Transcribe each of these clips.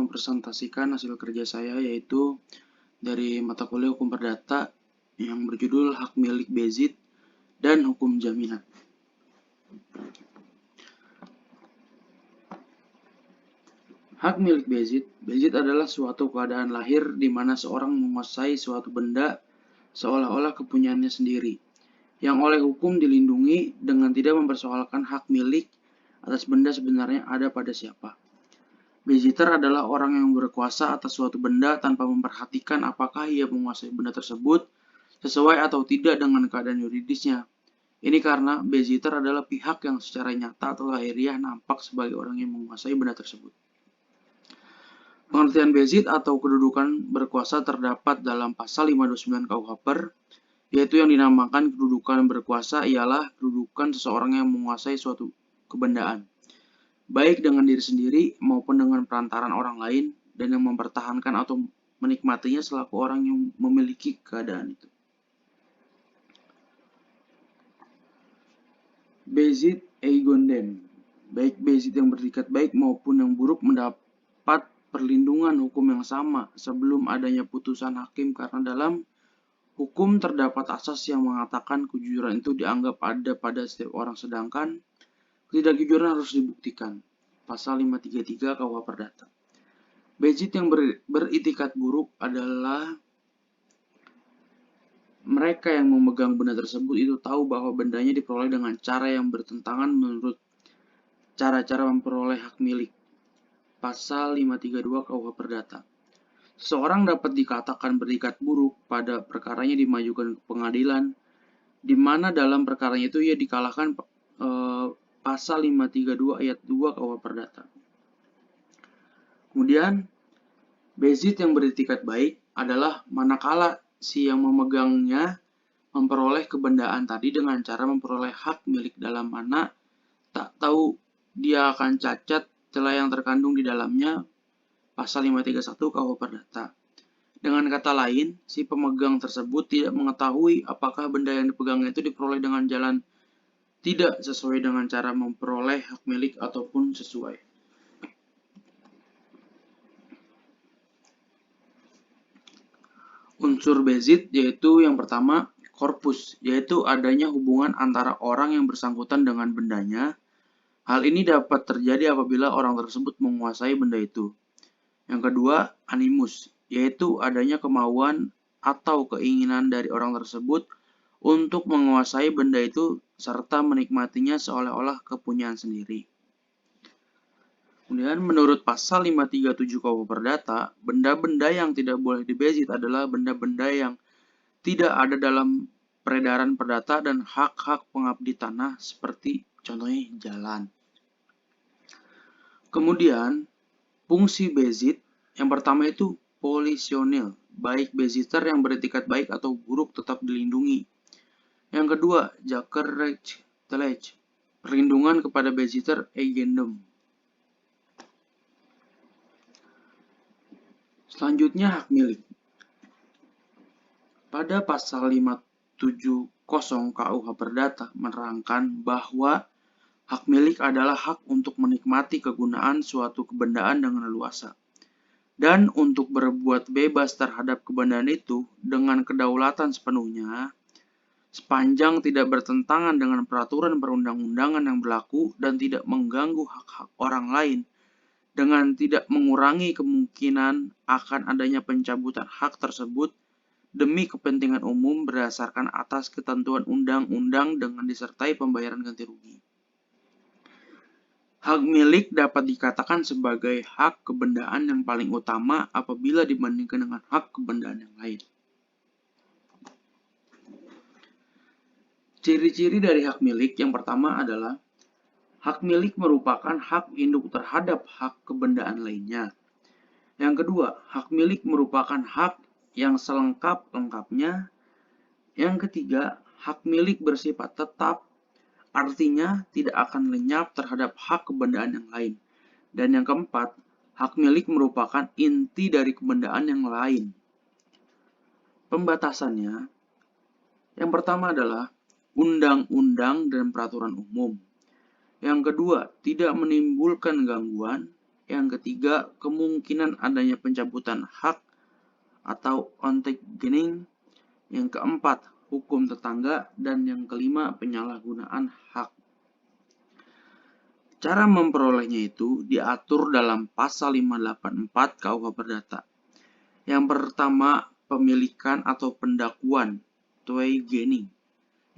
mempresentasikan hasil kerja saya, yaitu dari mata kuliah Hukum Perdata yang berjudul Hak Milik Bezit dan Hukum Jaminan. Hak milik Bezit. Bezit adalah suatu keadaan lahir di mana seorang menguasai suatu benda seolah-olah kepunyaannya sendiri, yang oleh hukum dilindungi dengan tidak mempersoalkan hak milik atas benda sebenarnya ada pada siapa. Beziter adalah orang yang berkuasa atas suatu benda tanpa memperhatikan apakah ia menguasai benda tersebut sesuai atau tidak dengan keadaan yuridisnya. Ini karena beziter adalah pihak yang secara nyata atau lahiriah nampak sebagai orang yang menguasai benda tersebut. Pengertian bezit atau kedudukan berkuasa terdapat dalam pasal 529 KUH Per, yaitu yang dinamakan kedudukan berkuasa ialah kedudukan seseorang yang menguasai suatu kebendaan, baik dengan diri sendiri maupun dengan perantaran orang lain, dan yang mempertahankan atau menikmatinya selaku orang yang memiliki keadaan itu. Bezit eigondem, baik bezit yang bertikat baik maupun yang buruk mendapat perlindungan hukum yang sama sebelum adanya putusan hakim, karena dalam hukum terdapat asas yang mengatakan kejujuran itu dianggap ada pada setiap orang, sedangkan ketidakjujuran harus dibuktikan. Pasal 533 KUH Perdata. Bezit yang beritikat buruk adalah mereka yang memegang benda tersebut itu tahu bahwa bendanya diperoleh dengan cara yang bertentangan menurut cara-cara memperoleh hak milik. Pasal 532 KUH Perdata. Seseorang dapat dikatakan berikat buruk pada perkaranya dimajukan ke pengadilan, di mana dalam perkaranya itu ia dikalahkan pasal 532 ayat 2 KUH Perdata. Kemudian, bezit yang beritikat baik adalah manakala si yang memegangnya memperoleh kebendaan tadi dengan cara memperoleh hak milik dalam mana tak tahu dia akan cacat celah yang terkandung di dalamnya, pasal 531 KUH Perdata. Dengan kata lain, si pemegang tersebut tidak mengetahui apakah benda yang dipegangnya itu diperoleh dengan jalan tidak sesuai dengan cara memperoleh hak milik ataupun sesuai. Unsur bezit yaitu yang pertama, korpus, yaitu adanya hubungan antara orang yang bersangkutan dengan bendanya. Hal ini dapat terjadi apabila orang tersebut menguasai benda itu. Yang kedua, animus, yaitu adanya kemauan atau keinginan dari orang tersebut untuk menguasai benda itu serta menikmatinya seolah-olah kepunyaan sendiri. Kemudian menurut pasal 537 KUH Perdata, benda-benda yang tidak boleh dibezit adalah benda-benda yang tidak ada dalam peredaran perdata dan hak-hak pengabdi tanah seperti contohnya jalan. Kemudian, fungsi bezit yang pertama itu polisionil, baik beziter yang beretikat baik atau buruk tetap dilindungi. Yang kedua, Jakerrecht telej, perlindungan kepada beziter eigendom. Selanjutnya, hak milik. Pada pasal 570 KUH Perdata menerangkan bahwa hak milik adalah hak untuk menikmati kegunaan suatu kebendaan dengan leluasa, dan untuk berbuat bebas terhadap kebendaan itu dengan kedaulatan sepenuhnya, sepanjang tidak bertentangan dengan peraturan perundang-undangan yang berlaku dan tidak mengganggu hak-hak orang lain, dengan tidak mengurangi kemungkinan akan adanya pencabutan hak tersebut demi kepentingan umum berdasarkan atas ketentuan undang-undang dengan disertai pembayaran ganti rugi. Hak milik dapat dikatakan sebagai hak kebendaan yang paling utama apabila dibandingkan dengan hak kebendaan yang lain. Ciri-ciri dari hak milik yang pertama adalah hak milik merupakan hak induk terhadap hak kebendaan lainnya. Yang kedua, hak milik merupakan hak yang selengkap-lengkapnya. Yang ketiga, hak milik bersifat tetap, artinya tidak akan lenyap terhadap hak kebendaan yang lain. Dan yang keempat, hak milik merupakan inti dari kebendaan yang lain. Pembatasannya, yang pertama adalah undang-undang dan peraturan umum. Yang kedua, tidak menimbulkan gangguan. Yang ketiga, kemungkinan adanya pencabutan hak atau ontenging. Yang keempat, hukum tetangga. Dan yang kelima, penyalahgunaan hak. Cara memperolehnya itu diatur dalam pasal 584 KUH Perdata. Yang pertama, pemilikan atau pendakuan, toegening.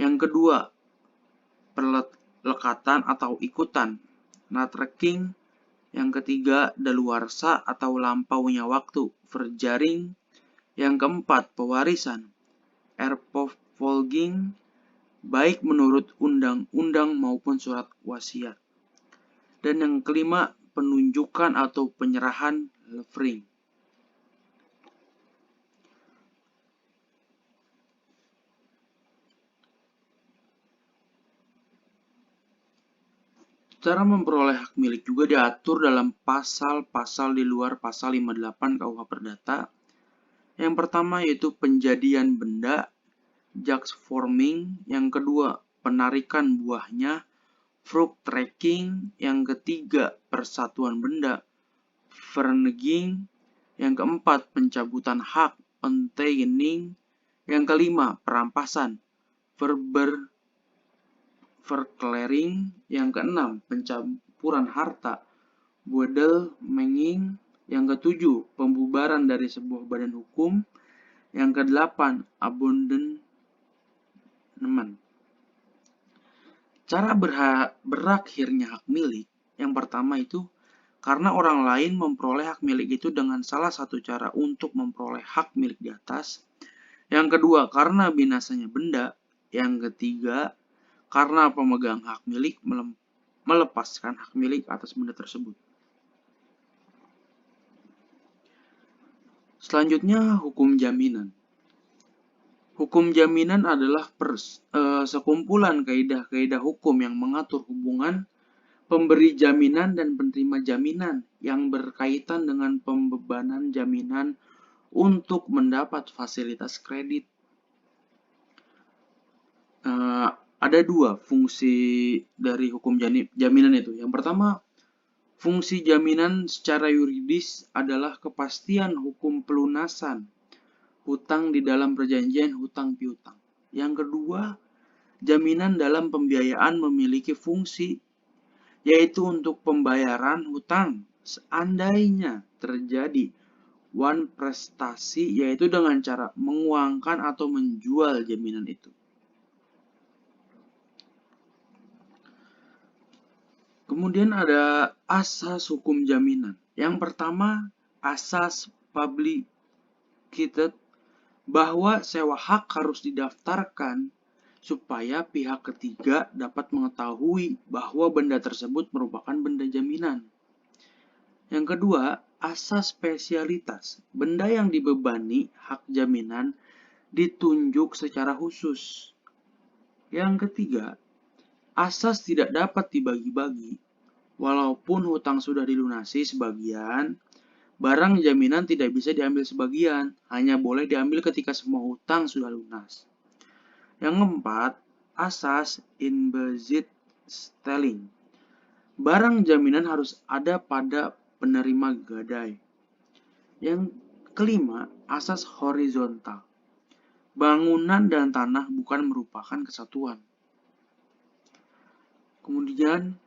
Yang kedua, perlekatan atau ikutan, natrekking. Yang ketiga, daluarsa atau lampaunya waktu, verjaring. Yang keempat, pewarisan, erfvolging, baik menurut undang-undang maupun surat wasiat. Dan yang kelima, penunjukan atau penyerahan, levering. Cara memperoleh hak milik juga diatur dalam pasal-pasal di luar pasal 58 KUH Perdata. Yang pertama yaitu penjadian benda, jux forming. Yang kedua, penarikan buahnya, fruit tracking. Yang ketiga, persatuan benda, verneging. Yang keempat, pencabutan hak, onteening. Yang kelima, perampasan, verclaring. Yang keenam, pencampuran harta, boedelmenging. Yang ketujuh, pembubaran dari sebuah badan hukum. Yang kedelapan, abandonment. Cara berakhirnya hak milik. Yang pertama itu, karena orang lain memperoleh hak milik itu dengan salah satu cara untuk memperoleh hak milik di atas. Yang kedua, karena binasanya benda. Yang ketiga, karena pemegang hak milik melepaskan hak milik atas benda tersebut. Selanjutnya, hukum jaminan. Hukum jaminan adalah sekumpulan kaidah-kaidah hukum yang mengatur hubungan pemberi jaminan dan penerima jaminan yang berkaitan dengan pembebanan jaminan untuk mendapat fasilitas kredit. Ada dua fungsi dari hukum jaminan itu. Yang pertama, fungsi jaminan secara yuridis adalah kepastian hukum pelunasan hutang di dalam perjanjian hutang piutang. Yang kedua, jaminan dalam pembiayaan memiliki fungsi, yaitu untuk pembayaran hutang seandainya terjadi one prestasi, yaitu dengan cara menguangkan atau menjual jaminan itu. Kemudian ada asas hukum jaminan. Yang pertama, asas publicated, bahwa sewa hak harus didaftarkan supaya pihak ketiga dapat mengetahui bahwa benda tersebut merupakan benda jaminan. Yang kedua, asas spesialitas. Benda yang dibebani hak jaminan ditunjuk secara khusus. Yang ketiga, asas tidak dapat dibagi-bagi. Walaupun hutang sudah dilunasi sebagian, barang jaminan tidak bisa diambil sebagian, hanya boleh diambil ketika semua hutang sudah lunas. Yang keempat, asas inbezitstelling. Barang jaminan harus ada pada penerima gadai. Yang kelima, asas horizontal. Bangunan dan tanah bukan merupakan kesatuan. Kemudian,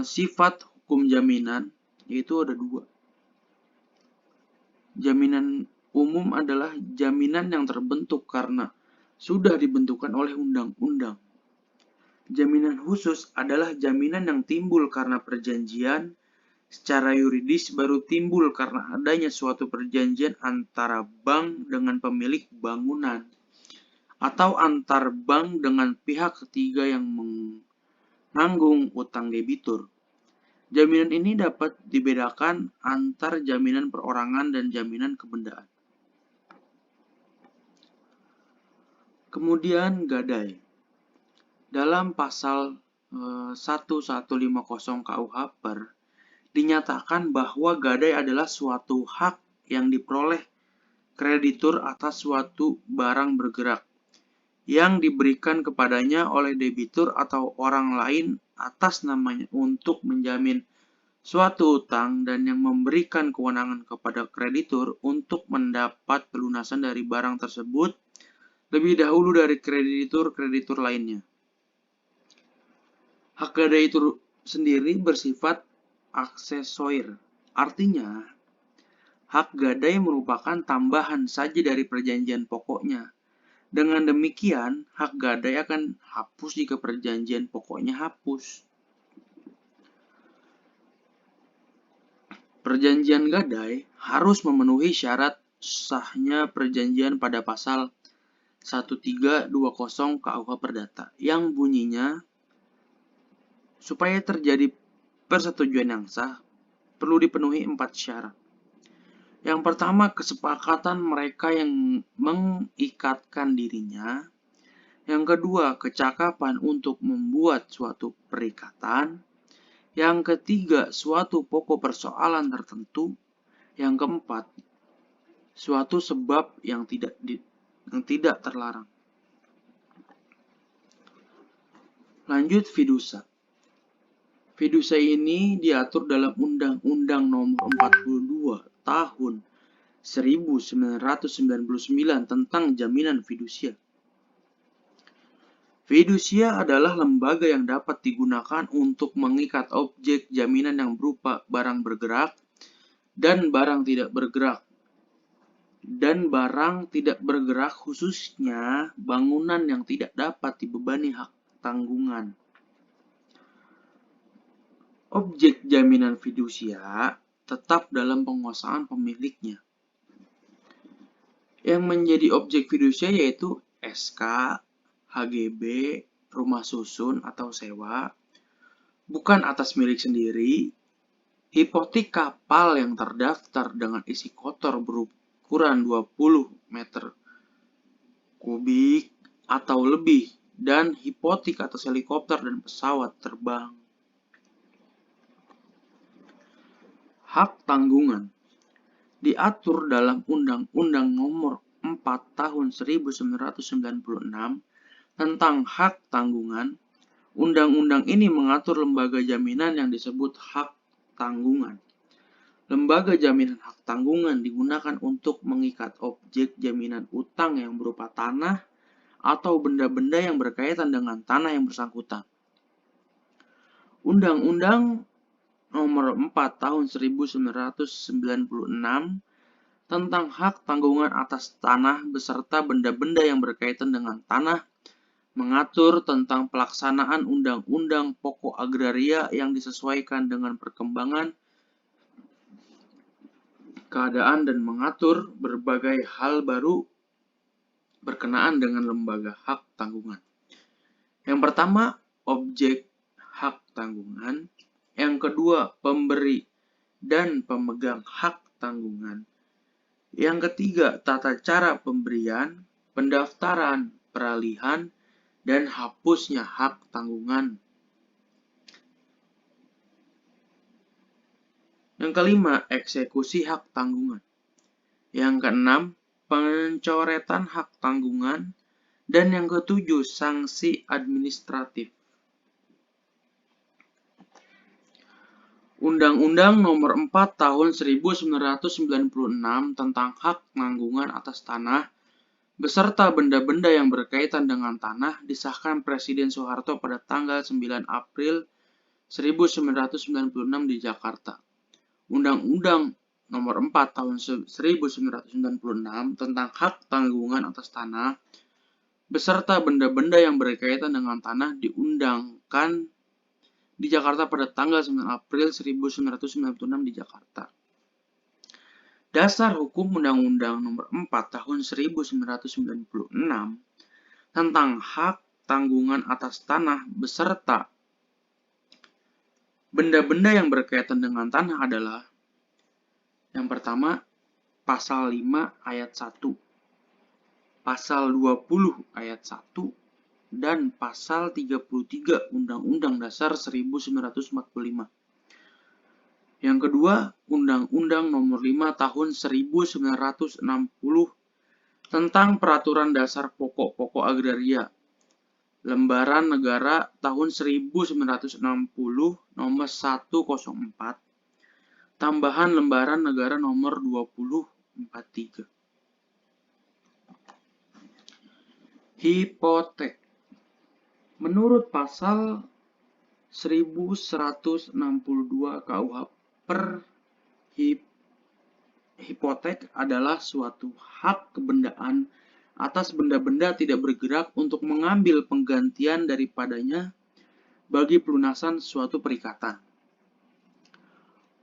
sifat hukum jaminan yaitu ada dua. Jaminan umum adalah jaminan yang terbentuk karena sudah dibentukkan oleh undang-undang. Jaminan khusus adalah jaminan yang timbul karena perjanjian secara yuridis baru timbul karena adanya suatu perjanjian antara bank dengan pemilik bangunan atau antar bank dengan pihak ketiga yang menanggung utang debitur. Jaminan ini dapat dibedakan antar jaminan perorangan dan jaminan kebendaan. Kemudian gadai. Dalam pasal 1150 KUH Per dinyatakan bahwa gadai adalah suatu hak yang diperoleh kreditur atas suatu barang bergerak yang diberikan kepadanya oleh debitur atau orang lain atas namanya untuk menjamin suatu utang dan yang memberikan kewenangan kepada kreditur untuk mendapat pelunasan dari barang tersebut lebih dahulu dari kreditur-kreditur lainnya. Hak gadai itu sendiri bersifat aksesorir. Artinya, hak gadai merupakan tambahan saja dari perjanjian pokoknya. Dengan demikian, hak gadai akan hapus jika perjanjian pokoknya hapus. Perjanjian gadai harus memenuhi syarat sahnya perjanjian pada pasal 1320 KUH Perdata yang bunyinya supaya terjadi persetujuan yang sah perlu dipenuhi 4 syarat. Yang pertama, kesepakatan mereka yang mengikatkan dirinya. Yang kedua, kecakapan untuk membuat suatu perikatan. Yang ketiga, suatu pokok persoalan tertentu. Yang keempat, suatu sebab yang tidak terlarang. Lanjut fiducia. Fiducia ini diatur dalam Undang-Undang Nomor 42 Tahun 1999 tentang jaminan fidusia. Fidusia adalah lembaga yang dapat digunakan untuk mengikat objek jaminan yang berupa barang bergerak dan barang tidak bergerak. Dan barang tidak bergerak khususnya bangunan yang tidak dapat dibebani hak tanggungan. Objek jaminan fidusia tetap dalam penguasaan pemiliknya. Yang menjadi objek fidusia yaitu SK, HGB, rumah susun atau sewa, bukan atas milik sendiri, hipotek kapal yang terdaftar dengan isi kotor berukuran 20 meter kubik atau lebih, dan hipotek atas helikopter dan pesawat terbang. Hak tanggungan diatur dalam Undang-Undang Nomor 4 Tahun 1996 tentang hak tanggungan. Undang-undang ini mengatur lembaga jaminan yang disebut hak tanggungan. Lembaga jaminan hak tanggungan digunakan untuk mengikat objek jaminan utang yang berupa tanah atau benda-benda yang berkaitan dengan tanah yang bersangkutan. Undang-Undang Nomor 4 Tahun 1996 tentang hak tanggungan atas tanah beserta benda-benda yang berkaitan dengan tanah mengatur tentang pelaksanaan undang-undang pokok agraria yang disesuaikan dengan perkembangan keadaan dan mengatur berbagai hal baru berkenaan dengan lembaga hak tanggungan. Yang pertama, objek hak tanggungan. Yang kedua, pemberi dan pemegang hak tanggungan. Yang ketiga, tata cara pemberian, pendaftaran, peralihan, dan hapusnya hak tanggungan. Yang kelima, eksekusi hak tanggungan. Yang keenam, pencoretan hak tanggungan. Dan yang ketujuh, sanksi administratif. Undang-Undang Nomor 4 Tahun 1996 tentang hak tanggungan atas tanah beserta benda-benda yang berkaitan dengan tanah disahkan Presiden Soeharto pada tanggal 9 April 1996 di Jakarta. Undang-Undang Nomor 4 Tahun 1996 tentang hak tanggungan atas tanah beserta benda-benda yang berkaitan dengan tanah diundangkan di Jakarta pada tanggal 9 April 1996 di Jakarta. Dasar Hukum Undang-Undang Nomor 4 Tahun 1996 tentang hak tanggungan atas tanah beserta benda-benda yang berkaitan dengan tanah adalah: yang pertama, Pasal 5 Ayat 1, Pasal 20 Ayat 1, dan Pasal 33 Undang-Undang Dasar 1945. Yang kedua, Undang-Undang Nomor 5 Tahun 1960 tentang Peraturan Dasar Pokok-Pokok Agraria, Lembaran Negara Tahun 1960 Nomor 104, Tambahan lembaran negara nomor 2043. Hipotek. Menurut pasal 1162 KUH per hipotek adalah suatu hak kebendaan atas benda-benda tidak bergerak untuk mengambil penggantian daripadanya bagi pelunasan suatu perikatan.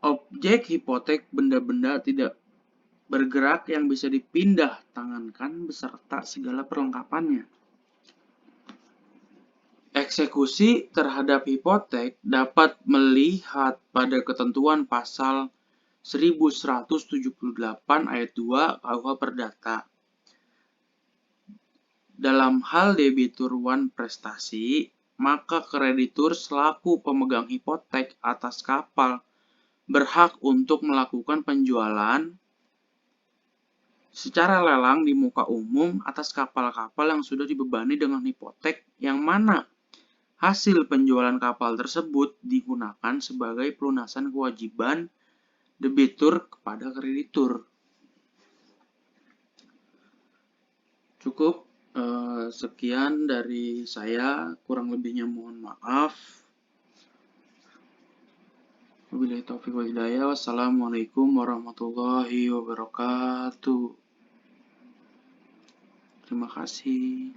Objek hipotek benda-benda tidak bergerak yang bisa dipindah tangankan beserta segala perlengkapannya. Eksekusi terhadap hipotek dapat melihat pada ketentuan pasal 1178 ayat 2 KUH Perdata. Dalam hal debitur wan prestasi, maka kreditur selaku pemegang hipotek atas kapal berhak untuk melakukan penjualan secara lelang di muka umum atas kapal-kapal yang sudah dibebani dengan hipotek yang mana hasil penjualan kapal tersebut digunakan sebagai pelunasan kewajiban debitur kepada kreditur. Cukup sekian dari saya, kurang lebihnya mohon maaf. Wabillahi taufiq wal hidayah. Wassalamualaikum warahmatullahi wabarakatuh. Terima kasih.